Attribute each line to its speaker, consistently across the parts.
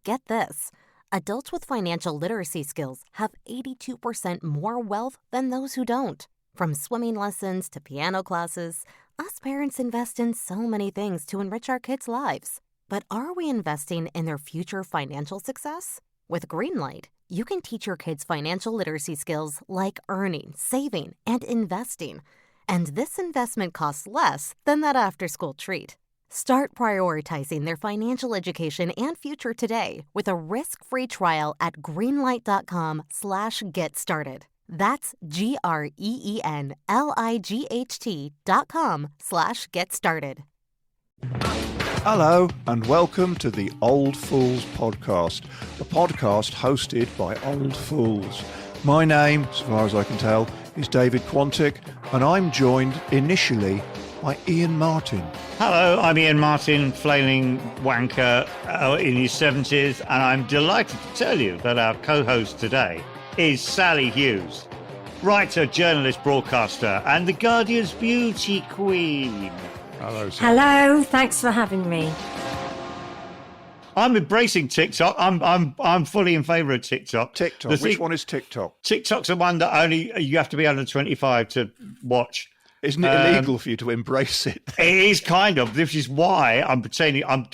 Speaker 1: Get this. Adults with financial literacy skills have 82% more wealth than those who don't. From swimming lessons to piano classes, us parents invest in so many things to enrich our kids' lives. But are we investing in their future financial success? With Greenlight, you can teach your kids financial literacy skills like earning, saving, and investing. And this investment costs less than that after-school treat. Start prioritizing their financial education and future today with a risk-free trial at greenlight.com/get-started. That's greenlight.com/get-started.
Speaker 2: Hello and welcome to the Old Fools podcast, a podcast hosted by old fools. My name, as far as I can tell, is David Quantick, and I'm joined initially by Ian Martin.
Speaker 3: Hello, I'm Ian Martin, flailing wanker in his 70s, and I'm delighted to tell you that our co-host today is Sali Hughes, writer, journalist, broadcaster, and The Guardian's beauty queen.
Speaker 2: Hello, Sally.
Speaker 4: Hello, thanks for having me.
Speaker 3: I'm embracing TikTok. I'm fully in favour of TikTok.
Speaker 2: Which one is TikTok?
Speaker 3: TikTok's the one that only you have to be under 25 to watch.
Speaker 2: Isn't it illegal for you to embrace it?
Speaker 3: It is kind of. This is why I'm pretending I'm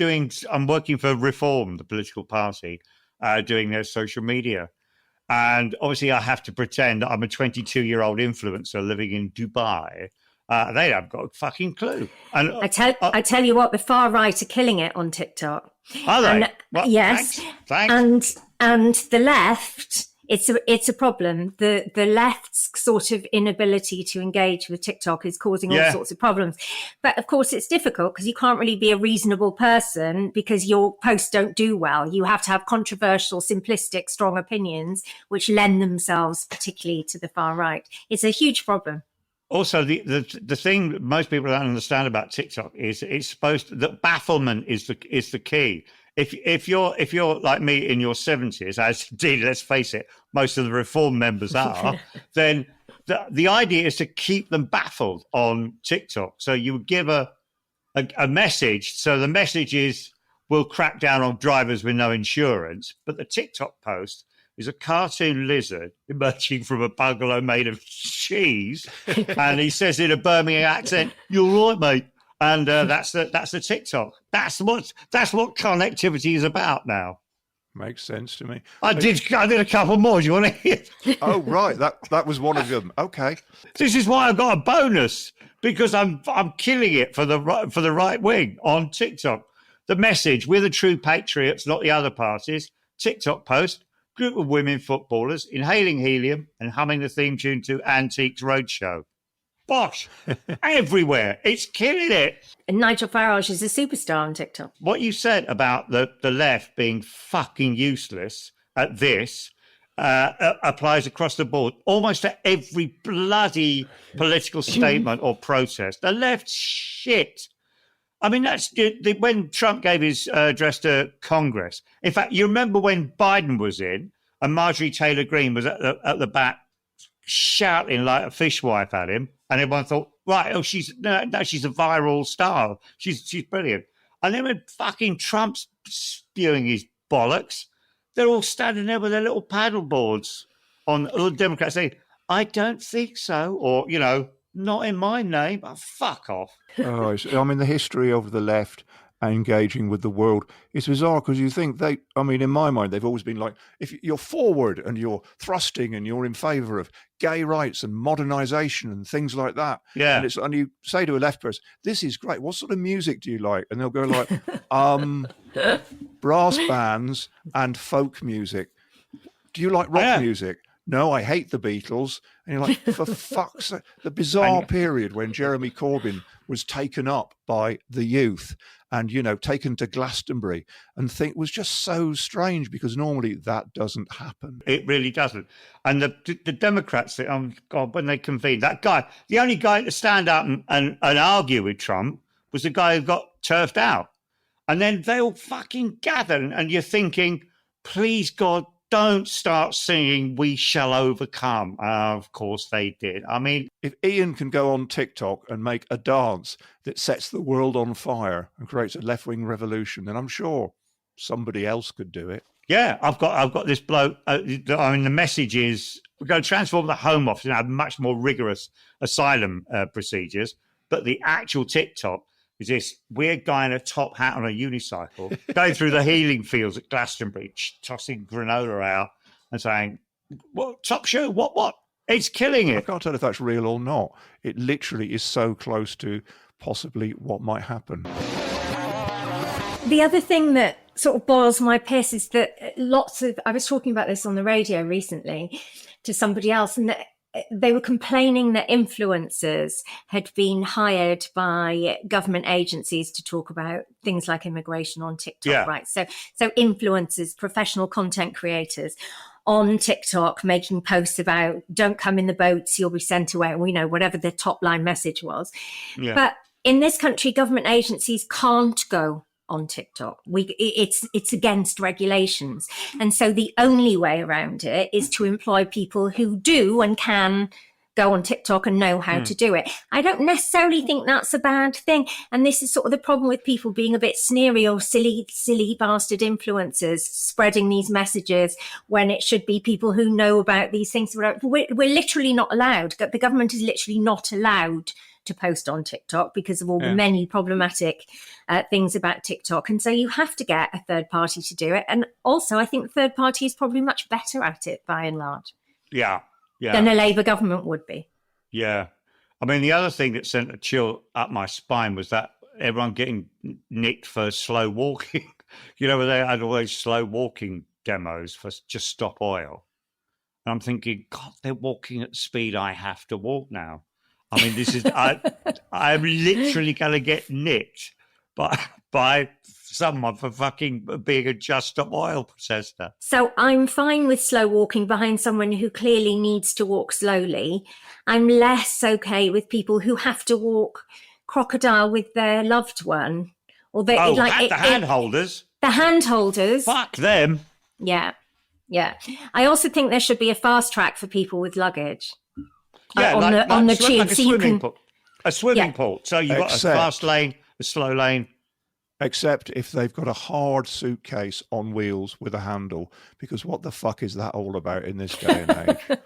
Speaker 3: working for Reform, the political party, doing their social media. And obviously I have to pretend that I'm a 22-year-old influencer living in Dubai. They haven't got a fucking clue. And
Speaker 4: I tell you what, the far right are killing it on TikTok.
Speaker 3: Are they?
Speaker 4: And,
Speaker 3: Well,
Speaker 4: yes.
Speaker 3: Thanks.
Speaker 4: And the left, it's a problem. The left's sort of inability to engage with TikTok is causing all sorts of problems. But of course, it's difficult because you can't really be a reasonable person because your posts don't do well. You have to have controversial, simplistic, strong opinions, which lend themselves particularly to the far right. It's a huge problem.
Speaker 3: Also, the thing that most people don't understand about TikTok is it's that bafflement is the key. If you're like me in your 70s, as indeed, let's face it, most of the Reform members are, then the idea is to keep them baffled on TikTok. So you would give a message. So the message is, we'll crack down on drivers with no insurance. But the TikTok post is a cartoon lizard emerging from a bungalow made of cheese. And he says in a Birmingham accent, "You're right, mate." And that's the TikTok. That's what connectivity is about now.
Speaker 2: Makes sense to me.
Speaker 3: I did a couple more. Do you want to hear?
Speaker 2: Oh, right. That was one of them. Okay.
Speaker 3: This is why I got a bonus, because I'm killing it for the right wing on TikTok. The message: we're the true patriots, not the other parties. TikTok post: group of women footballers inhaling helium and humming the theme tune to Antiques Roadshow. Bosh! Everywhere. It's killing it.
Speaker 4: And Nigel Farage is a superstar on TikTok.
Speaker 3: What you said about the left being fucking useless at this applies across the board. Almost to every bloody political statement or protest. The left's shit. I mean, that's when Trump gave his address to Congress. In fact, you remember when Biden was in and Marjorie Taylor Greene was at the back shouting like a fishwife at him, and everyone thought, right, she's a viral star. She's brilliant. And then when fucking Trump's spewing his bollocks, they're all standing there with their little paddle boards on the Democrats saying, "I don't think so," or, "Not in my name." Oh, fuck off.
Speaker 2: Oh, I mean, the history of the left engaging with the world is bizarre because you think in my mind, they've always been like, if you're forward and you're thrusting and you're in favour of gay rights and modernisation and things like that.
Speaker 3: Yeah.
Speaker 2: And you say to a left person, "This is great. What sort of music do you like?" And they'll go like, brass bands and folk music. "Do you like rock music?" "No, I hate the Beatles." And you're like, for fuck's sake. The bizarre period when Jeremy Corbyn was taken up by the youth and, taken to Glastonbury and was just so strange because normally that doesn't happen.
Speaker 3: It really doesn't. And the Democrats, when they convened, that guy, the only guy to stand up and argue with Trump was the guy who got turfed out. And then they all fucking gathered and you're thinking, please God, don't start singing "We Shall Overcome." Of course they did. I mean,
Speaker 2: if Ian can go on TikTok and make a dance that sets the world on fire and creates a left-wing revolution, then I'm sure somebody else could do it.
Speaker 3: Yeah, I've got this bloke. The message is we're going to transform the Home Office and have much more rigorous asylum procedures. But the actual TikTok is this weird guy in a top hat on a unicycle going through the healing fields at Glastonbury, tossing granola out and saying, "What top shoe? What? It's killing it."
Speaker 2: I can't tell if that's real or not. It literally is so close to possibly what might happen.
Speaker 4: The other thing that sort of boils my piss is that I was talking about this on the radio recently to somebody else, and that they were complaining that influencers had been hired by government agencies to talk about things like immigration on TikTok, right? So influencers, professional content creators on TikTok making posts about don't come in the boats, you'll be sent away, whatever the top line message was. Yeah. But in this country, government agencies can't go on TikTok. It's against regulations. And so the only way around it is to employ people who do and can go on TikTok and know how to do it. I don't necessarily think that's a bad thing. And this is sort of the problem with people being a bit sneery or silly bastard influencers spreading these messages when it should be people who know about these things. We're literally not allowed. The government is literally not allowed to post on TikTok because of all the many problematic things about TikTok. And so you have to get a third party to do it. And also, I think third party is probably much better at it by and large.
Speaker 3: Yeah.
Speaker 4: Than a Labour government would be.
Speaker 3: Yeah. I mean, the other thing that sent a chill up my spine was that everyone getting nicked for slow walking. Where they had all those slow walking demos for just stop oil. And I'm thinking, God, they're walking at the speed I have to walk now. I mean, this is I'm literally going to get nicked by someone for fucking being a just stop oil protester.
Speaker 4: So I'm fine with slow walking behind someone who clearly needs to walk slowly. I'm less okay with people who have to walk crocodile with their loved one. Or the hand holders. The hand holders.
Speaker 3: Fuck them.
Speaker 4: Yeah. I also think there should be a fast track for people with luggage.
Speaker 3: Yeah,
Speaker 4: on the tube,
Speaker 3: like a swimming pool. So you've got a fast lane, a slow lane.
Speaker 2: Except if they've got a hard suitcase on wheels with a handle, because what the fuck is that all about in this day and age?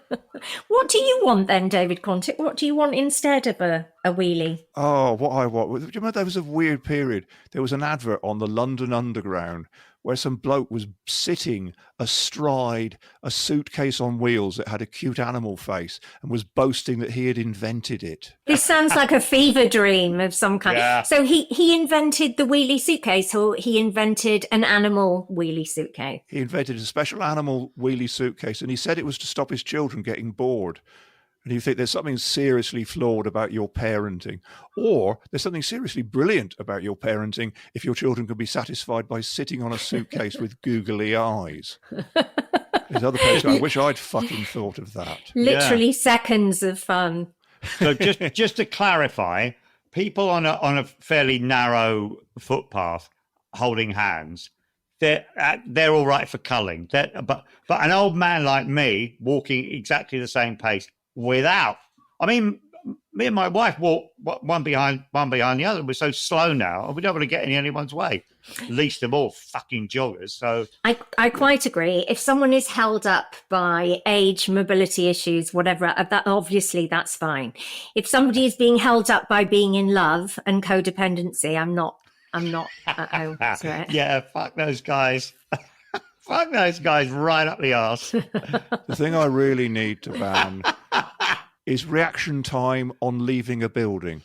Speaker 4: What do you want then, David Quantick? What do you want instead of a wheelie?
Speaker 2: Oh, what I want. Do you remember there was a weird period? There was an advert on the London Underground where some bloke was sitting astride a suitcase on wheels that had a cute animal face and was boasting that he had invented it.
Speaker 4: This sounds like a fever dream of some kind. Yeah. So he invented the wheelie suitcase, or he invented an animal wheelie suitcase?
Speaker 2: He invented a special animal wheelie suitcase, and he said it was to stop his children getting bored. And you think there's something seriously flawed about your parenting, or there's something seriously brilliant about your parenting if your children can be satisfied by sitting on a suitcase with googly eyes. There's other places I wish I'd fucking thought of that.
Speaker 4: Literally seconds of fun.
Speaker 3: So just to clarify, people on a fairly narrow footpath holding hands, they're all right for culling. But an old man like me walking exactly the same pace. Without, I mean, me and my wife walk one behind the other. We're so slow now, we don't want to get in anyone's way. Least of all, fucking joggers. So
Speaker 4: I quite agree. If someone is held up by age, mobility issues, whatever, that obviously that's fine. If somebody is being held up by being in love and codependency, I'm not.
Speaker 3: Yeah, fuck those guys. Fuck those guys right up the arse.
Speaker 2: The thing I really need to ban is reaction time on leaving a building.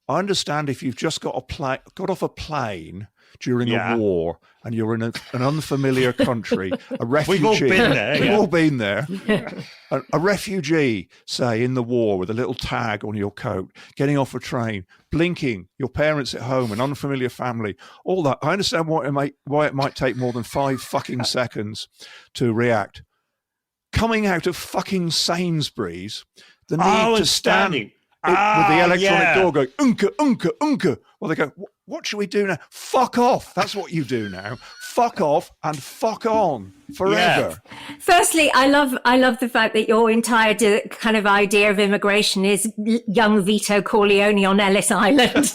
Speaker 2: I understand if you've just got off a plane during a war and you're in an unfamiliar country, a refugee.
Speaker 3: We've all been there.
Speaker 2: We've all been there. A refugee, say, in the war with a little tag on your coat, getting off a train, blinking, your parents at home, an unfamiliar family, all that. I understand why it might take more than 5 fucking seconds to react. Coming out of fucking Sainsbury's, the need to stand with the electronic door going, unka, unka, unka. Well, they go, what should we do now? Fuck off. That's what you do now. Fuck off and fuck on forever.
Speaker 4: Yeah. Firstly, I love the fact that your entire kind of idea of immigration is young Vito Corleone on Ellis Island.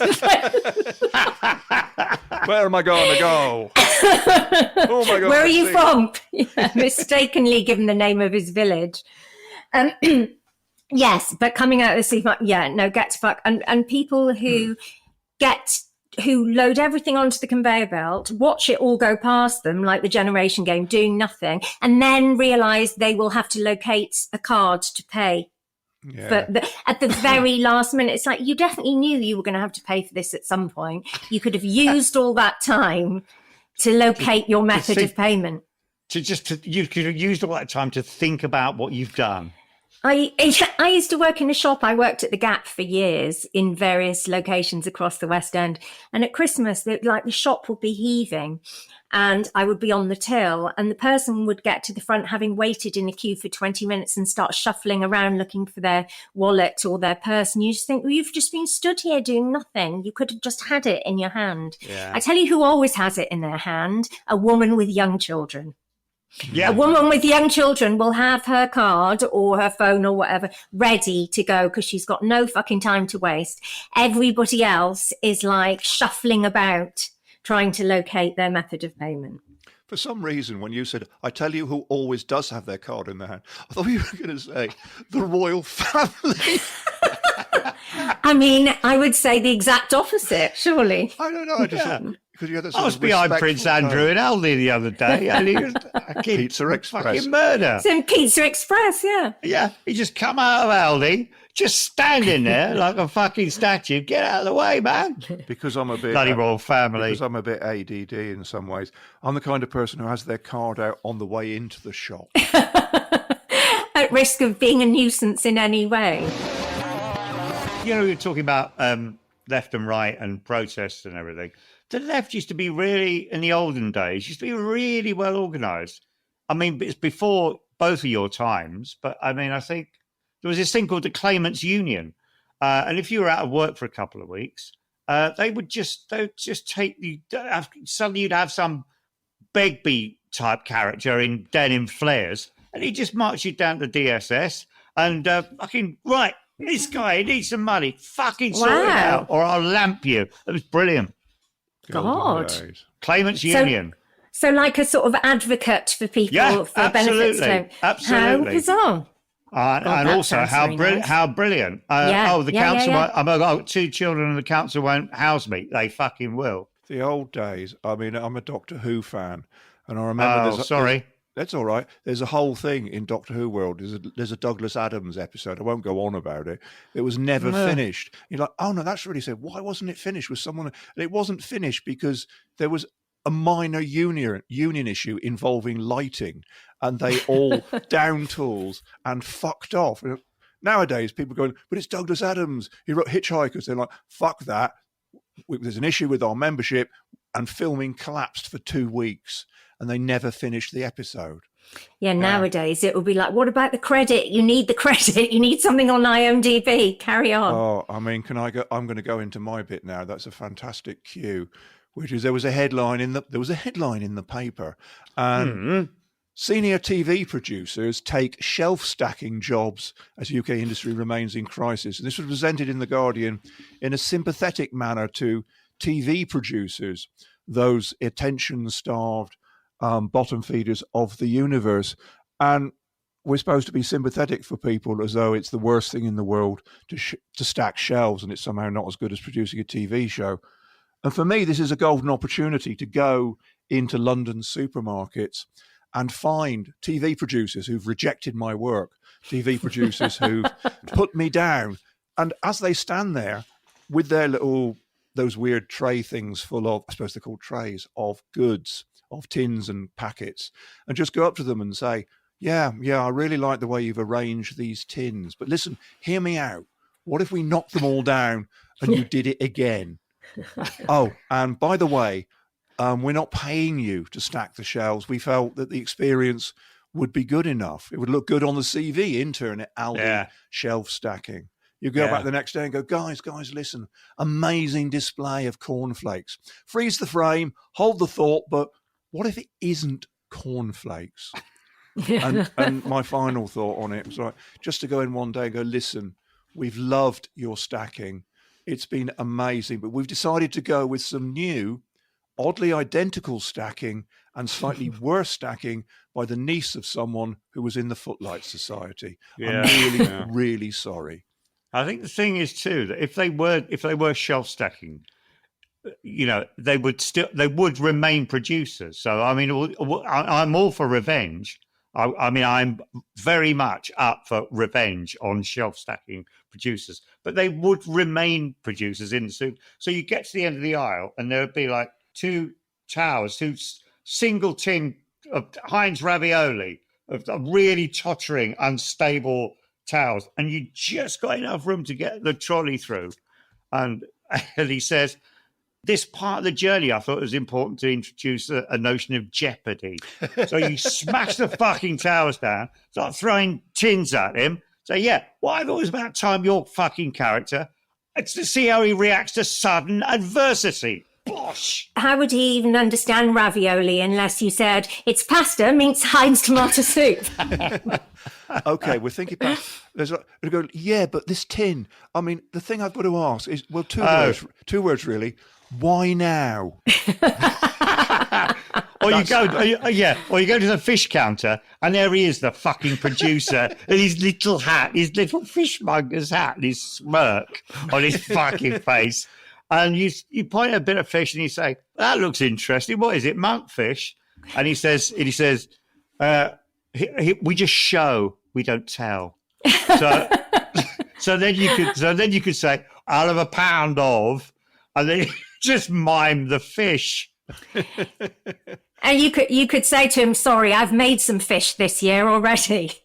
Speaker 2: Where am I going to go? Oh my God!
Speaker 4: Where are you from? Yeah, mistakenly given the name of his village. Yes, but coming out of the supermarket, get to fuck. And people who load everything onto the conveyor belt, watch it all go past them like the Generation Game, doing nothing, and then realise they will have to locate a card to pay.
Speaker 2: Yeah.
Speaker 4: But at the very last minute, it's like, you definitely knew you were going to have to pay for this at some point. You could have used all that time to locate your method of payment.
Speaker 3: You could have used all that time to think about what you've done.
Speaker 4: I used to work in a shop. I worked at the Gap for years in various locations across the West End. And at Christmas, the shop would be heaving and I would be on the till and the person would get to the front having waited in a queue for 20 minutes and start shuffling around looking for their wallet or their purse. And you just think, well, you've just been stood here doing nothing. You could have just had it in your hand.
Speaker 3: Yeah.
Speaker 4: I tell you who always has it in their hand, a woman with young children.
Speaker 3: Yeah.
Speaker 4: A woman with young children will have her card or her phone or whatever ready to go because she's got no fucking time to waste. Everybody else is like shuffling about trying to locate their method of payment.
Speaker 2: For some reason, when you said, I tell you who always does have their card in their hand, I thought you were going to say the royal family.
Speaker 4: I mean, I would say the exact opposite, surely.
Speaker 2: I don't know. I just thought, because you had that
Speaker 3: I was behind Prince Andrew in Aldi the other day, and he was
Speaker 2: Pizza Express.
Speaker 3: Fucking murder.
Speaker 4: It's in Pizza Express, yeah.
Speaker 3: Yeah, he just come out of Aldi, just standing there like a fucking statue. Get out of the way, man.
Speaker 2: Because I'm a bit
Speaker 3: bloody royal family.
Speaker 2: Because I'm a bit ADD in some ways. I'm the kind of person who has their card out on the way into the shop.
Speaker 4: At risk of being a nuisance in any way.
Speaker 3: You know, you're talking about left and right and protests and everything. The left used to be really, in the olden days, used to be really well organised. I mean, it's before both of your times, but I mean, I think there was this thing called the Claimants Union. And if you were out of work for a couple of weeks, they'd just take you, suddenly you'd have some Begbie type character in denim flares, and he'd just march you down to DSS and fucking, right, this guy, he needs some money, fucking sort it out, or I'll lamp you. It was brilliant.
Speaker 4: God.
Speaker 3: Claimants Union.
Speaker 4: So like a sort of advocate for people for benefits.
Speaker 3: Absolutely.
Speaker 4: How bizarre.
Speaker 3: And also how brilliant. The council won't, I've got 2 children and the council won't house me. They fucking will.
Speaker 2: The old days. I mean, I'm a Doctor Who fan. And I remember that's all right. There's a whole thing in Doctor Who world. There's a Douglas Adams episode. I won't go on about it. It was never finished. You're like, oh no, that's really sad. Why wasn't it finished? Was someone? And it wasn't finished because there was a minor union issue involving lighting, and they all down tools and fucked off. Nowadays, people are going, but it's Douglas Adams. He wrote Hitchhikers. They're like, fuck that. There's an issue with our membership, and filming collapsed for 2 weeks. And they never finished the episode.
Speaker 4: Yeah, nowadays it will be like, what about the credit? You need the credit. You need something on IMDb. Carry on.
Speaker 2: Oh, I mean, can I go? I'm going to go into my bit now. That's a fantastic cue, which is there was a headline in the paper, and senior TV producers take shelf stacking jobs as UK industry remains in crisis. And this was presented in The Guardian in a sympathetic manner to TV producers, those attention-starved bottom feeders of the universe. And we're supposed to be sympathetic for people as though it's the worst thing in the world to stack shelves and it's somehow not as good as producing a TV show. And for me, this is a golden opportunity to go into London supermarkets and find TV producers who've rejected my work, TV producers who've put me down. And as they stand there with their those weird tray things full of, I suppose they're called trays, of goods, of tins and packets, and just go up to them and say, yeah, I really like the way you've arranged these tins. But listen, hear me out. What if we knocked them all down and you did it again? Oh, and by the way, we're not paying you to stack the shelves. We felt that the experience would be good enough. It would look good on the CV, intern at Aldi, shelf stacking. You go back the next day and go, guys, listen, amazing display of cornflakes. Freeze the frame, hold the thought, but what if it isn't cornflakes? And my final thought on it was like, just to go in one day and go, listen, we've loved your stacking. It's been amazing, but we've decided to go with some new oddly identical stacking and slightly worse stacking by the niece of someone who was in the Footlight Society.
Speaker 3: Yeah.
Speaker 2: I'm really, really sorry. I
Speaker 3: think the thing is too that if they were shelf stacking, they would remain producers. So I mean, I'm all for revenge. I'm very much up for revenge on shelf stacking producers, but they would remain producers in the soup. So you get to the end of the aisle, and there would be like two single tin of Heinz ravioli, of really tottering, unstable towels, and you just got enough room to get the trolley through. And he says, this part of the journey, I thought it was important to introduce a notion of jeopardy. So you smash the fucking towels down, start throwing tins at him. Say, yeah, well, I thought it was about time your fucking character, it's to see how he reacts to sudden adversity. Bosh!
Speaker 4: How would he even understand ravioli unless you said, it's pasta meets Heinz tomato soup?
Speaker 2: Okay, we're thinking about. Yeah, but this tin. I mean, the thing I've got to ask is, well, two words really. Why now?
Speaker 3: Or you go to the fish counter, and there he is, the fucking producer, in his little hat, his little fishmonger's hat, and his smirk on his fucking face. And you point at a bit of fish, and you say, "That looks interesting. What is it, monkfish?" And he says, "We just show, we don't tell." So then you could say, "I'll have a pound of," and then you just mime the fish.
Speaker 4: And you could say to him, "Sorry, I've made some fish this year already."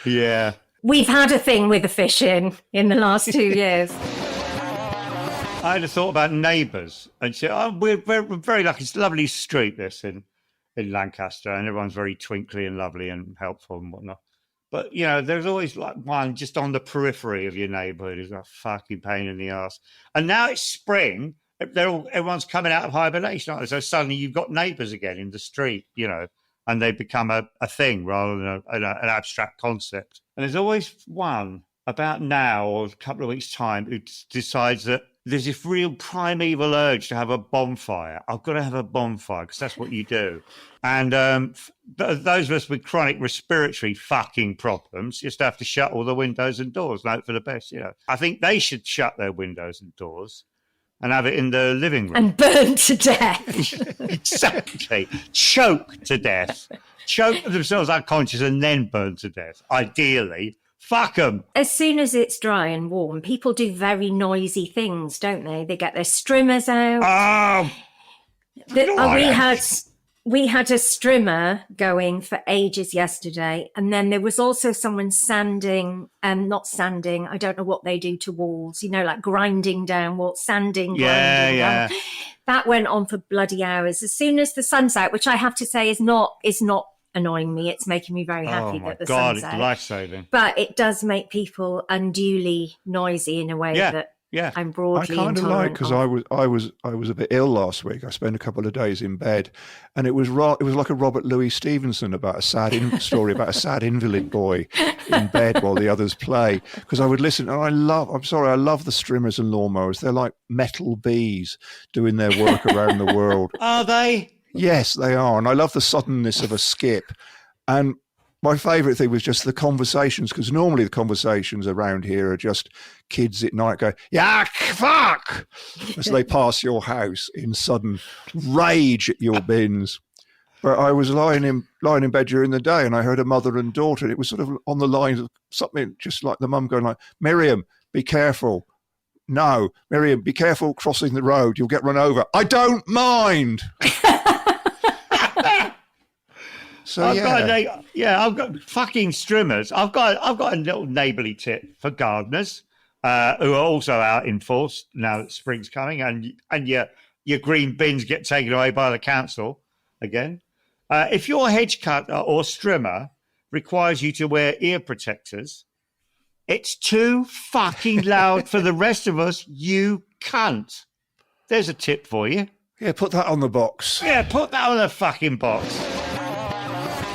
Speaker 3: Yeah,
Speaker 4: we've had a thing with the fish in the last 2 years.
Speaker 3: I had a thought about Neighbours, and said, we're very lucky. It's a lovely street, this in Lancaster, and everyone's very twinkly and lovely and helpful and whatnot. But there's always like one just on the periphery of your neighbourhood who's a fucking pain in the ass. And now it's spring; everyone's coming out of hibernation, aren't they? So suddenly you've got neighbours again in the street, and they become a thing rather than an abstract concept. And there's always one about now or a couple of weeks' time who decides that there's this real primeval urge to have a bonfire. I've got to have a bonfire because that's what you do. And those of us with chronic respiratory fucking problems just have to shut all the windows and doors and hope for the best. I think they should shut their windows and doors and have it in the living room.
Speaker 4: And burn to death.
Speaker 3: Exactly. Choke to death. Choke themselves unconscious and then burn to death, ideally. Fuck them.
Speaker 4: As soon as it's dry and warm, people do very noisy things, don't they? They get their strimmers out. We had a strimmer going for ages yesterday, and then there was also someone sanding, not sanding, I don't know what they do to walls, like grinding down walls, grinding down. That went on for bloody hours. As soon as the sun's out, which I have to say is not annoying me, it's making me very happy that the sun's out.
Speaker 3: It's life-saving.
Speaker 4: But it does make people unduly noisy in a way that I'm broadly
Speaker 2: I kind of like, because
Speaker 4: of.
Speaker 2: I was a bit ill last week. I spent a couple of days in bed, and it was like a Robert Louis Stevenson about a sad story about a sad invalid boy in bed while the others play. Because I would listen, and I love the strimmers and lawnmowers. They're like metal bees doing their work around the world.
Speaker 3: Are they?
Speaker 2: Yes, they are. And I love the suddenness of a skip. And my favourite thing was just the conversations, because normally the conversations around here are just kids at night going, "Yeah, fuck," as they pass your house in sudden rage at your bins. But I was lying in bed during the day, and I heard a mother and daughter, and it was sort of on the lines of something just like the mum going like, "Miriam, be careful. No, Miriam, be careful crossing the road. You'll get run over." I don't mind. So
Speaker 3: I've got fucking strimmers. I've got a little neighbourly tip for gardeners who are also out in force now that spring's coming, and your green bins get taken away by the council again. If your hedge cutter or strimmer requires you to wear ear protectors, it's too fucking loud for the rest of us, you cunt. There's a tip for you.
Speaker 2: Yeah, put that on the box.
Speaker 3: Yeah, put that on the fucking box.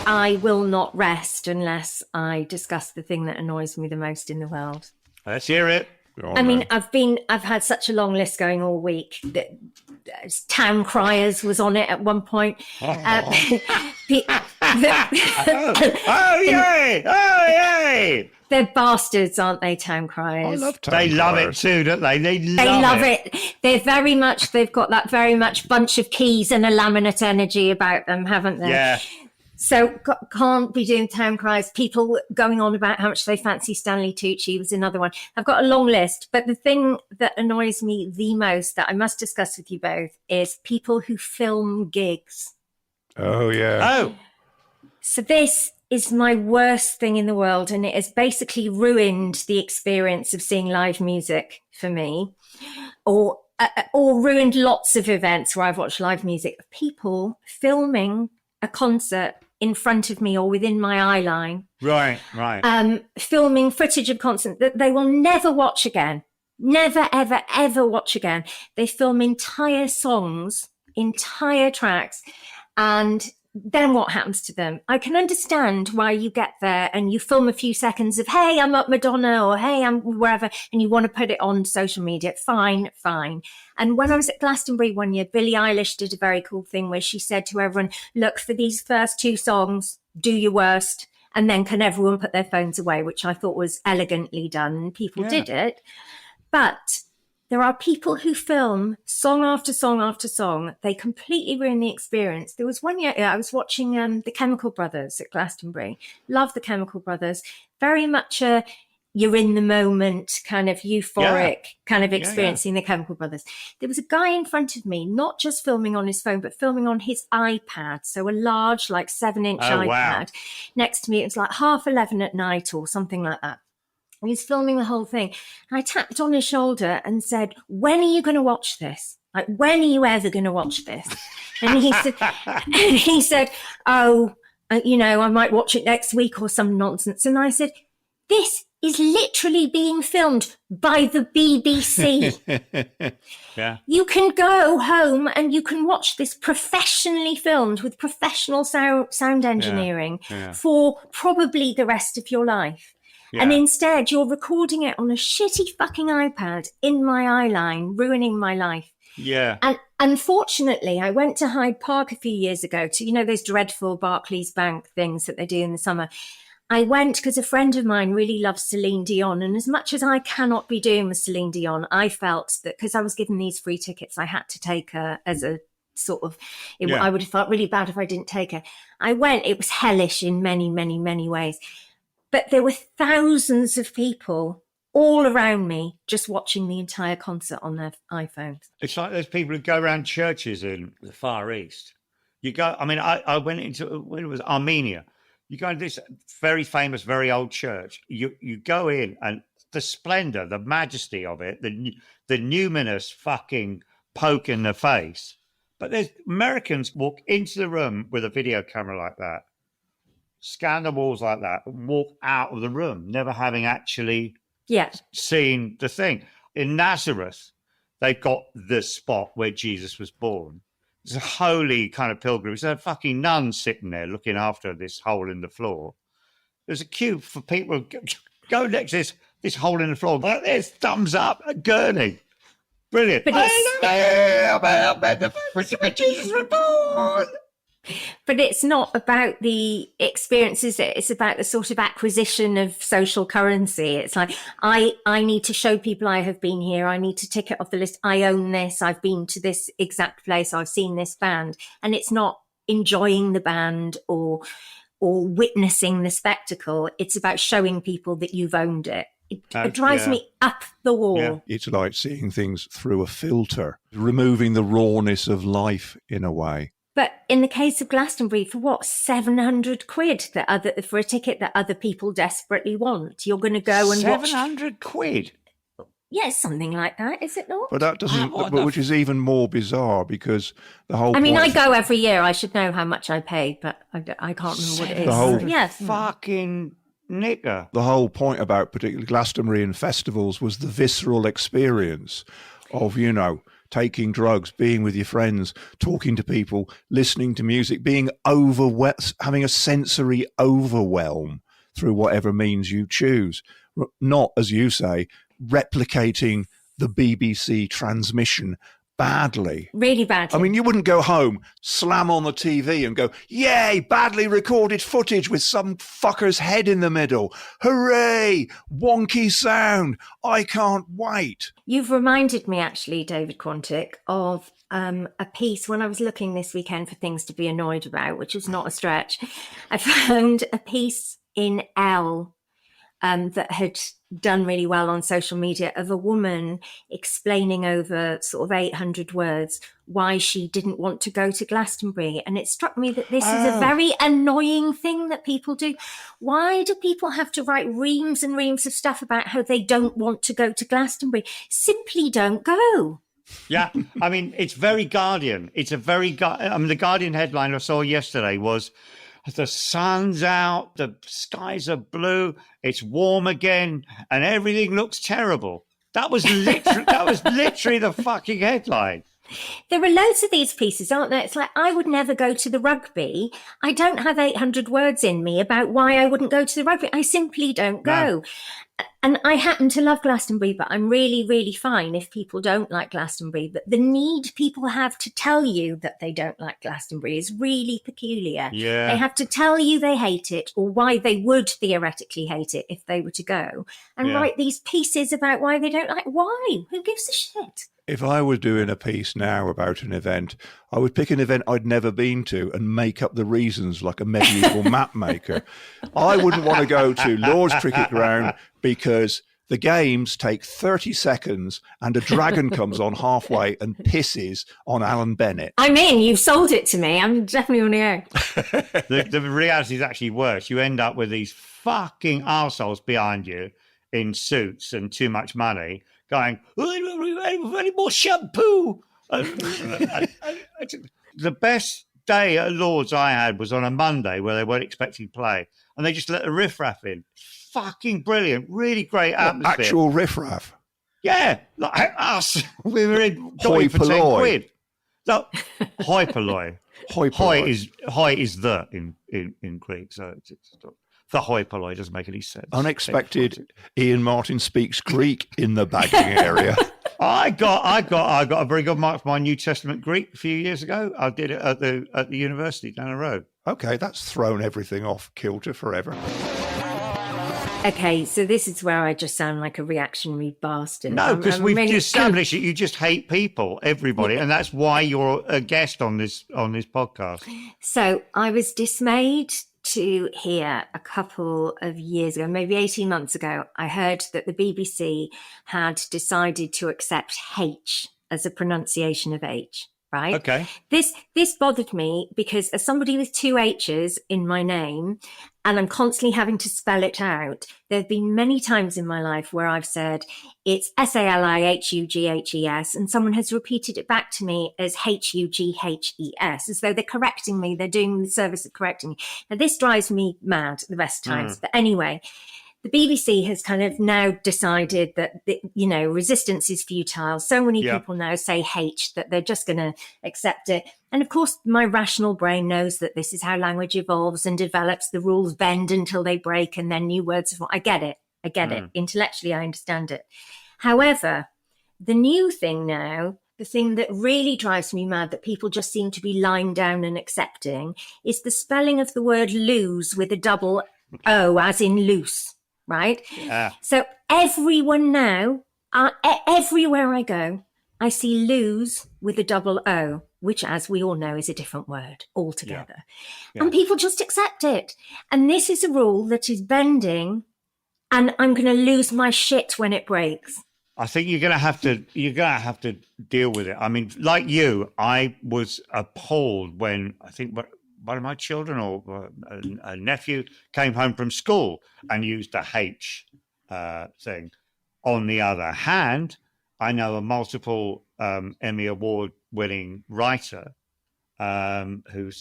Speaker 4: I will not rest unless I discuss the thing that annoys me the most in the world.
Speaker 3: Let's hear it.
Speaker 4: I've had such a long list going all week that Town Criers was on it at one point.
Speaker 3: Oh yay!
Speaker 4: They're bastards, aren't they, Town Criers?
Speaker 2: I love Town
Speaker 3: They love it
Speaker 2: Criers.
Speaker 3: too, don't they? They
Speaker 4: They
Speaker 3: love
Speaker 4: love it. They've got that very much bunch of keys and a laminate energy about them, haven't they?
Speaker 3: Yeah.
Speaker 4: So can't be doing Town Cries. People going on about how much they fancy Stanley Tucci was another one. I've got a long list, but the thing that annoys me the most that I must discuss with you both is people who film gigs.
Speaker 2: Oh, yeah.
Speaker 3: Oh,
Speaker 4: So this is my worst thing in the world, and it has basically ruined the experience of seeing live music for me, or ruined lots of events where I've watched live music. People filming a concert in front of me or within my eye line.
Speaker 3: right.
Speaker 4: Filming footage of concert that they will never watch again. Never, ever, ever watch again. They film entire songs, entire tracks, and then what happens to them? I can understand why you get there and you film a few seconds of, hey, I'm up Madonna, or hey, I'm wherever, and you want to put it on social media. Fine. And when I was at Glastonbury one year, Billie Eilish did a very cool thing where she said to everyone, look, for these first 2 songs, do your worst, and then can everyone put their phones away, which I thought was elegantly done. And people did it. But there are people who film song after song after song. They completely ruin the experience. There was one year I was watching the Chemical Brothers at Glastonbury. Love the Chemical Brothers. Very much a you're in the moment, kind of euphoric kind of experiencing the Chemical Brothers. There was a guy in front of me, not just filming on his phone, but filming on his iPad. So a large, like 7-inch iPad.
Speaker 3: Wow.
Speaker 4: Next to me. It was like 11:30 at night or something like that. And he's filming the whole thing. And I tapped on his shoulder and said, when are you going to watch this? Like, when are you ever going to watch this? And he said, oh, I might watch it next week or some nonsense. And I said, this is literally being filmed by the BBC.
Speaker 3: Yeah.
Speaker 4: You can go home and you can watch this professionally filmed with professional sound engineering for probably the rest of your life. Yeah. And instead, you're recording it on a shitty fucking iPad in my eye line, ruining my life.
Speaker 3: Yeah.
Speaker 4: And unfortunately, I went to Hyde Park a few years ago to, those dreadful Barclays Bank things that they do in the summer. I went because a friend of mine really loves Celine Dion. And as much as I cannot be doing with Celine Dion, I felt that because I was given these free tickets, I had to take her as a sort of, I would have felt really bad if I didn't take her. I went, it was hellish in many, many, many ways. But there were thousands of people all around me just watching the entire concert on their iPhones.
Speaker 3: It's like those people who go around churches in the Far East. You go, I went into, when it was Armenia, you go to this very famous, very old church. You go in and the splendor, the majesty of it, the numinous fucking poke in the face. But there's Americans walk into the room with a video camera like that, scan the walls like that, and walk out of the room, never having actually seen the thing. In Nazareth, they've got the spot where Jesus was born. It's a holy kind of pilgrimage. There's a fucking nun sitting there looking after this hole in the floor. There's a queue for people who go next to this hole in the floor. Like this, thumbs up, gurney. Brilliant. But Jesus was born.
Speaker 4: But it's not about the experiences. It's about the sort of acquisition of social currency. It's like, I need to show people I have been here. I need to tick it off the list. I own this. I've been to this exact place. I've seen this band. And it's not enjoying the band or witnessing the spectacle. It's about showing people that you've owned it. It drives me up the wall.
Speaker 2: Yeah. It's like seeing things through a filter, removing the rawness of life in a way.
Speaker 4: But in the case of Glastonbury, for what, 700 quid for a ticket that other people desperately want, you're going to go and
Speaker 3: 700 quid?
Speaker 4: Yes, something like that, is it not?
Speaker 2: But that doesn't, which is even more bizarre because the whole.
Speaker 4: I go every year. I should know how much I paid, but I can't remember what it is.
Speaker 2: The whole
Speaker 3: fucking knicker.
Speaker 2: The whole point about particularly Glastonbury and festivals was the visceral experience of, taking drugs, being with your friends, talking to people, listening to music, being having a sensory overwhelm through whatever means you choose. Not, as you say, replicating the BBC transmission badly.
Speaker 4: Really badly.
Speaker 2: I mean, you wouldn't go home, slam on the TV and go, yay, badly recorded footage with some fucker's head in the middle. Hooray, wonky sound. I can't wait.
Speaker 4: You've reminded me, actually, David Quantick, of a piece when I was looking this weekend for things to be annoyed about, which was not a stretch. I found a piece in Elle that had done really well on social media of a woman explaining over sort of 800 words why she didn't want to go to Glastonbury. And it struck me that this is a very annoying thing that people do. Why do people have to write reams and reams of stuff about how they don't want to go to Glastonbury? Simply don't go.
Speaker 3: Yeah, I mean, it's very Guardian. It's a very, the Guardian headline I saw yesterday was, the sun's out, the skies are blue, it's warm again, and everything looks terrible. That was literally the fucking headline.
Speaker 4: There are loads of these pieces, aren't there? It's like, I would never go to the rugby. I don't have 800 words in me about why I wouldn't go to the rugby. I simply don't go. No. And I happen to love Glastonbury, but I'm really, really fine if people don't like Glastonbury. But the need people have to tell you that they don't like Glastonbury is really peculiar.
Speaker 3: Yeah.
Speaker 4: They have to tell you they hate it or why they would theoretically hate it if they were to go, and write these pieces about why they don't like. Why? Who gives a shit?
Speaker 2: If I was doing a piece now about an event, I would pick an event I'd never been to and make up the reasons like a medieval map maker. I wouldn't want to go to Lord's Cricket Ground because the games take 30 seconds and a dragon comes on halfway and pisses on Alan Bennett.
Speaker 4: I'm in. You've sold it to me. I'm definitely on the air.
Speaker 3: The reality is actually worse. You end up with these fucking arseholes behind you in suits and too much money going, any more shampoo? The best day at Lord's I had was on a Monday where they weren't expecting to play, and they just let the riffraff in. Fucking brilliant, really great atmosphere.
Speaker 2: Actual riffraff?
Speaker 3: Yeah, like us. We were in for 10 quid. No, hoi polloi. Hoi is the in Greek, so it's the hoi polloi doesn't make any sense.
Speaker 2: Unexpected. Ian Martin speaks Greek in the bagging area.
Speaker 3: I got a very good mark for my New Testament Greek a few years ago. I did it at the university down the road.
Speaker 2: Okay, that's thrown everything off kilter forever.
Speaker 4: Okay, so this is where I just sound like a reactionary bastard.
Speaker 3: No, because we've really established that you just hate people, everybody, and that's why you're a guest on this podcast. So
Speaker 4: I was dismayed to hear a couple of years ago, maybe 18 months ago, I heard that the BBC had decided to accept H as a pronunciation of H. Right.
Speaker 3: Okay.
Speaker 4: This bothered me because as somebody with two H's in my name, and I'm constantly having to spell it out, there have been many times in my life where I've said it's Salihughes, and someone has repeated it back to me as Hughes, as though they're correcting me. They're doing the service of correcting me. Now, this drives me mad the best times. But anyway, the BBC has kind of now decided that, resistance is futile. So many people now say H that they're just going to accept it. And of course, my rational brain knows that this is how language evolves and develops. The rules bend until they break and then new words. I get it. Intellectually, I understand it. However, the new thing now, the thing that really drives me mad that people just seem to be lying down and accepting is the spelling of the word lose with a double O, as in loose. Right? Yeah. So everyone now, everywhere I go, I see lose with a double O, which, as we all know, is a different word altogether. Yeah. And people just accept it. And this is a rule that is bending, and I'm going to lose my shit when it breaks. I think you're going to have to deal with it. I mean, like you, I was appalled when I think one of my children or a nephew came home from school and used the H thing. On the other hand, I know a multiple Emmy Award-winning writer who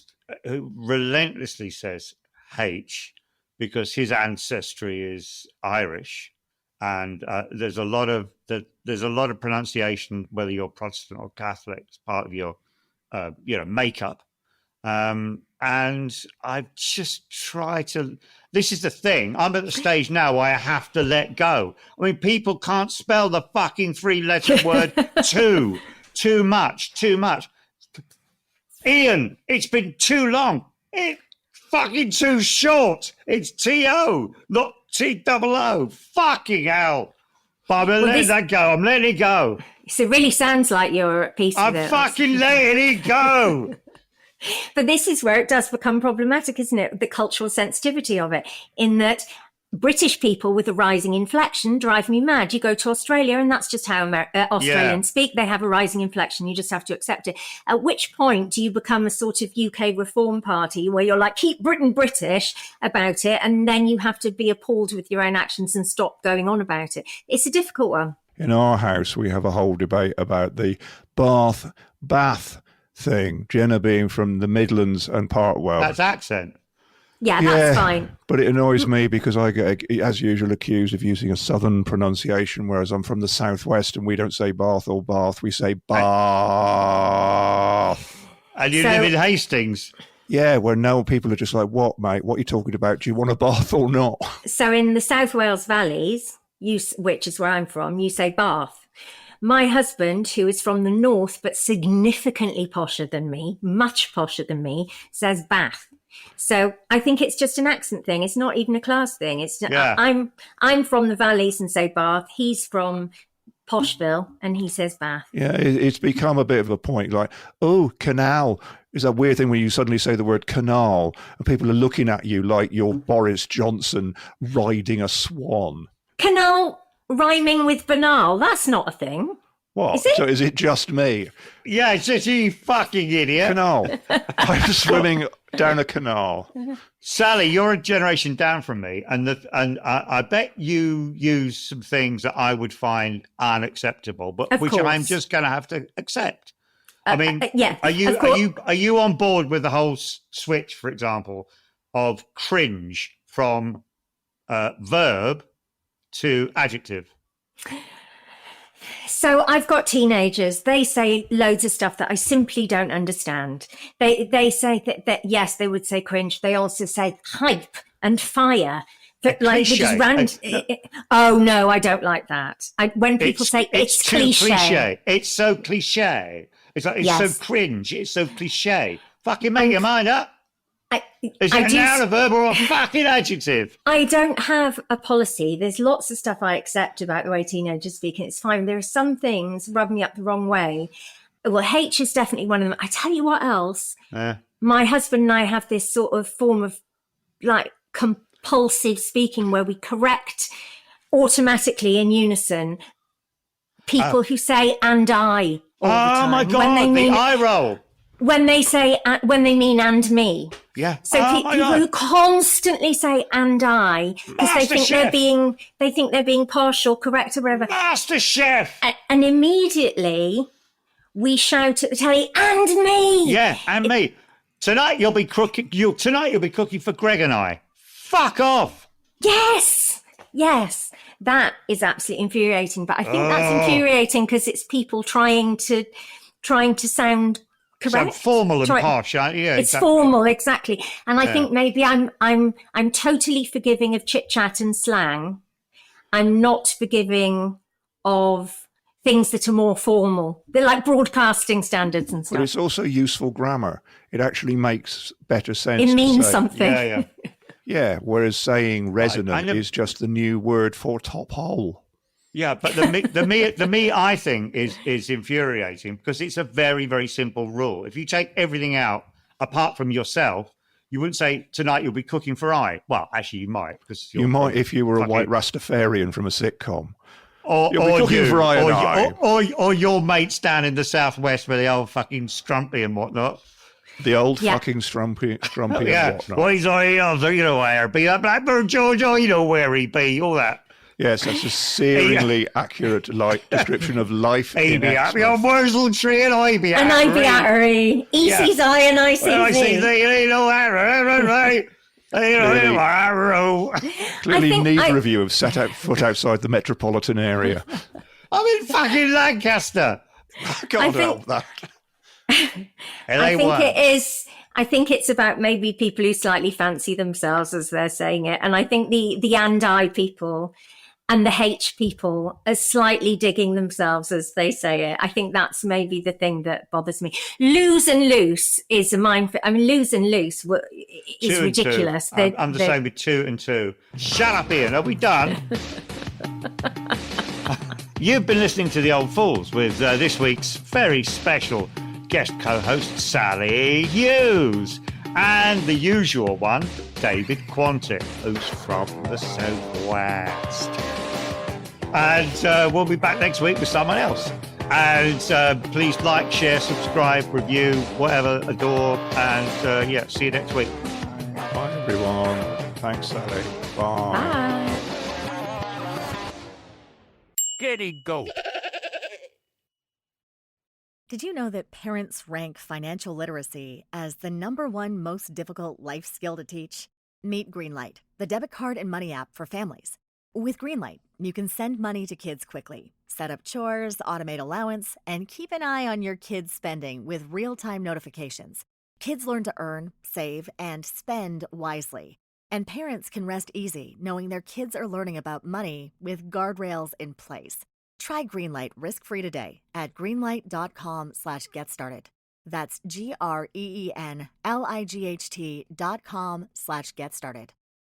Speaker 4: relentlessly says H because his ancestry is Irish, and there's a lot of pronunciation, whether you're Protestant or Catholic, it's part of your makeup. And I've just tried to, this is the thing, I'm at the stage now where I have to let go. I mean, people can't spell the fucking 3-letter word two
Speaker 3: Too much. Ian, it's been too long. It's fucking too short. It's T-O, not T-double-O. Fucking hell. But I'm letting that go. I'm letting it go.
Speaker 4: So it really sounds like you're at peace with it.
Speaker 3: I'm fucking letting it go.
Speaker 4: But this is where it does become problematic, isn't it? The cultural sensitivity of it, in that British people with a rising inflection drive me mad. You go to Australia and that's just how Australians speak. They have a rising inflection. You just have to accept it. At which point do you become a sort of UK reform party where you're like, keep Britain British about it, and then you have to be appalled with your own actions and stop going on about it? It's a difficult one.
Speaker 2: In our house, we have a whole debate about the bath thing. Jenna being from the Midlands and Partwell.
Speaker 3: That's accent.
Speaker 4: Yeah, that's fine.
Speaker 2: But it annoys me because I get, as usual, accused of using a southern pronunciation, whereas I'm from the southwest and we don't say Bath or Bath, we say Bath.
Speaker 3: And you live in Hastings.
Speaker 2: Yeah, where now people are just like, what, mate? What are you talking about? Do you want a bath or not?
Speaker 4: So in the South Wales valleys, which is where I'm from, you say Bath. My husband, who is from the north but significantly posher than me, much posher than me, says Bath. So I think it's just an accent thing. It's not even a class thing. It's I'm from the valleys and say Bath. He's from Poshville and he says Bath.
Speaker 2: Yeah, it's become a bit of a point. Like, oh, canal is a weird thing when you suddenly say the word canal and people are looking at you like you're Boris Johnson riding a swan.
Speaker 4: Canal rhyming with banal. That's not a thing.
Speaker 2: What?
Speaker 4: Is it?
Speaker 2: So is it just me?
Speaker 3: Yeah, it's just you fucking idiot.
Speaker 2: Canal. I'm swimming down a canal.
Speaker 3: Sally, you're a generation down from me, and I bet you use some things that I would find unacceptable, but which I'm just going to have to accept. I mean,
Speaker 4: yeah.
Speaker 3: Are you on board with the whole switch, for example, of cringe from verb to adjective?
Speaker 4: So I've got teenagers. They say loads of stuff that I simply don't understand. They say that yes, they would say cringe. They also say hype and fire. That like just oh no, I don't like that. When people say it's cliche.
Speaker 3: It's so cliche. It's like so cringe. It's so cliche. Fucking make your mind up. Is it a noun, a verb, or a fucking adjective?
Speaker 4: I don't have a policy. There's lots of stuff I accept about the way teenagers speak, and it's fine. There are some things rub me up the wrong way. Well, H is definitely one of them. I tell you what else. My husband and I have this sort of form of like compulsive speaking where we correct automatically in unison people who say and I all the time.
Speaker 3: Oh my God, the eye roll.
Speaker 4: When they mean and me.
Speaker 3: Yeah.
Speaker 4: So people who constantly say and I, because they think they're being partial, correct, or whatever.
Speaker 3: Master Chef.
Speaker 4: And immediately we shout at the telly, and me.
Speaker 3: Yeah, and me. Tonight you'll be cooking for Greg and I. Fuck off.
Speaker 4: Yes. That is absolutely infuriating. But I think that's infuriating because it's people trying to sound correct.
Speaker 3: So formal and harsh, yeah.
Speaker 4: It's exactly. Formal, exactly. And I think maybe I'm totally forgiving of chit chat and slang. I'm not forgiving of things that are more formal. They're like broadcasting standards and stuff.
Speaker 2: But it's also useful grammar. It actually makes better sense.
Speaker 4: It means something.
Speaker 3: Yeah.
Speaker 2: Yeah, whereas saying resonant is just the new word for top hole.
Speaker 3: Yeah, but the me I think is infuriating because it's a very, very simple rule. If you take everything out apart from yourself, you wouldn't say tonight you'll be cooking for I. Well, actually, you might because
Speaker 2: you might if you were a white Rastafarian from a sitcom.
Speaker 3: Or your mates down in the southwest with the old fucking strumpy and whatnot.
Speaker 2: The old fucking strumpy and whatnot.
Speaker 3: Well, he's all, you know where he be. Blackburn George, you know where he be. All that.
Speaker 2: Yes, that's a searingly accurate description of life.
Speaker 3: He be happy on Wurzel Tree and I be
Speaker 4: happy. And I be happy. He sees I and I see thee.
Speaker 3: I see thee, you know, right.
Speaker 2: Clearly, neither of you have set foot outside the metropolitan area.
Speaker 3: I'm in fucking Lancaster.
Speaker 2: I can't help that.
Speaker 4: I think it's about maybe people who slightly fancy themselves as they're saying it. And I think the and I people, and the H people are slightly digging themselves as they say it. I think that's maybe the thing that bothers me. Lose and loose is a minefield. I mean, lose and loose is ridiculous.
Speaker 3: I'm the same with 2 and 2. Shut up, Ian. Are we done? You've been listening to The Old Fools with this week's very special guest co-host, Sali Hughes, and the usual one, David Quantick, who's from the Southwest. And we'll be back next week with someone else. And please like, share, subscribe, review, whatever, adore. And see you next week.
Speaker 2: Bye, everyone. Thanks, Sally. Bye.
Speaker 4: Bye.
Speaker 3: Giddy, go.
Speaker 5: Did you know that parents rank financial literacy as the #1 most difficult life skill to teach? Meet Greenlight, the debit card and money app for families. With Greenlight, you can send money to kids quickly, set up chores, automate allowance, and keep an eye on your kids' spending with real-time notifications. Kids learn to earn, save, and spend wisely. And parents can rest easy knowing their kids are learning about money with guardrails in place. Try Greenlight risk-free today at greenlight.com/getstarted. That's GREENLIGHT.com/getstarted.